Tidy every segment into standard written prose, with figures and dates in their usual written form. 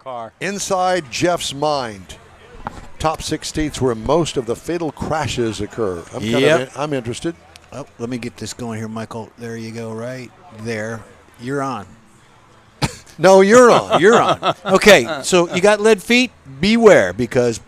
car. Inside Jeff's mind, top 6 states where most of the fatal crashes occur. I'm interested. Oh, let me get this going here, Michael. There you go, right there. You're on. No, you're on. You're on. Okay, so you got lead feet? Beware, because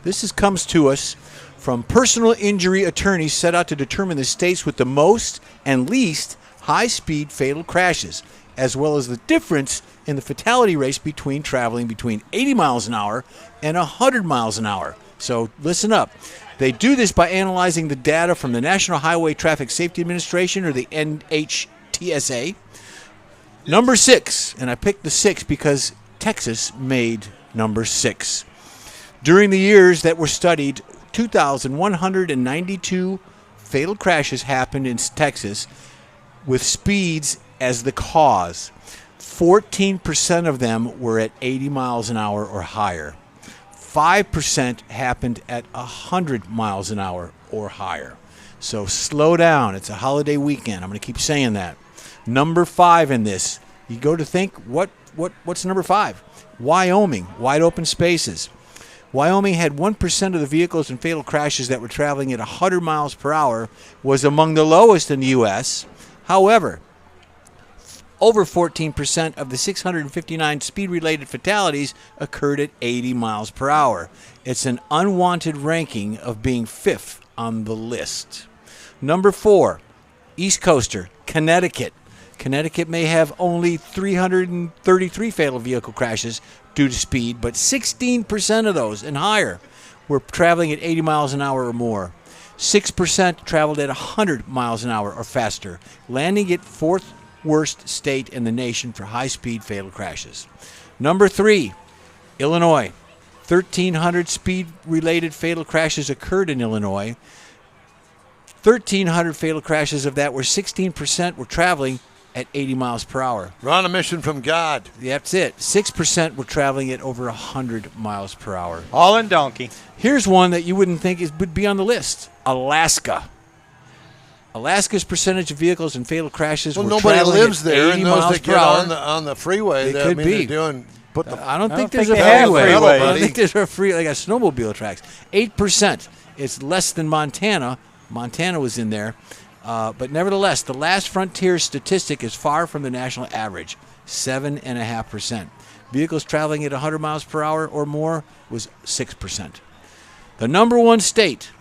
this comes to us from personal injury attorneys set out to determine the states with the most and least high-speed fatal crashes, as well as the difference in the fatality rates between traveling between 80 miles an hour and 100 miles an hour. So listen up. They do this by analyzing the data from the National Highway Traffic Safety Administration, or the NHTSA. Number 6, and I picked the 6 because Texas made number 6. During the years that were studied, 2,192 fatal crashes happened in Texas with speeds as the cause. 14% of them were at 80 miles an hour or higher. 5% happened at 100 miles an hour or higher. So slow down. It's a holiday weekend. I'm going to keep saying that. Number 5 in this. You go to think, what's number 5? Wyoming, wide open spaces. Wyoming had 1% of the vehicles in fatal crashes that were traveling at 100 miles per hour, was among the lowest in the U.S. However, over 14% of the 659 speed-related fatalities occurred at 80 miles per hour. It's an unwanted ranking of being 5th on the list. Number 4, East Coaster, Connecticut. Connecticut may have only 333 fatal vehicle crashes due to speed, but 16% of those and higher were traveling at 80 miles an hour or more. 6% traveled at 100 miles an hour or faster, landing it 4th worst state in the nation for high-speed fatal crashes. Number 3, Illinois. 1,300 speed-related fatal crashes occurred in Illinois. 1,300 fatal crashes of that were 16% were traveling at 80 miles per hour. We're on a mission from God. That's it. 6% were traveling at over 100 miles per hour. All in donkey. Here's one that you wouldn't think would be on the list. Alaska. Alaska's percentage of vehicles in fatal crashes were nobody traveling lives at there, 80 and those miles that per get hour. on the freeway, It could be. I don't think there's a they have freeway. freeway. I don't think there's a freeway. They got snowmobile tracks. 8%. It's less than Montana. Montana was in there. But nevertheless, the last frontier statistic is far from the national average, 7.5%. Vehicles traveling at 100 miles per hour or more was 6%. The number 1 state,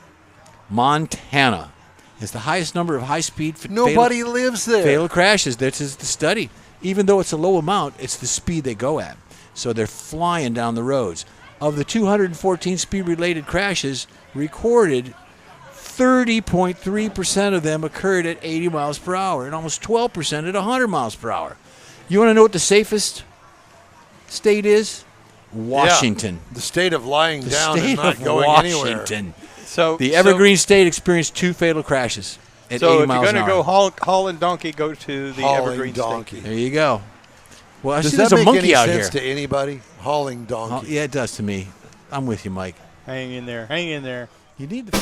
Montana, has the highest number of high-speed Nobody lives there. fatal crashes. This is the study. Even though it's a low amount, it's the speed they go at. So they're flying down the roads. Of the 214 speed-related crashes recorded, 30.3% of them occurred at 80 miles per hour and almost 12% at 100 miles per hour. You want to know what the safest state is? Washington. Yeah, the state of lying The down state and not of going Washington. anywhere. So The Evergreen State experienced 2 fatal crashes at 80 So if miles you're an going to hour. go haul and donkey, go to the Hauling Evergreen donkey. State. There you go. Well, I Does see that there's a make monkey any out sense here. to anybody? Hauling donkey. Yeah, it does to me. I'm with you, Mike. Hang in there. Hang in there. You need to.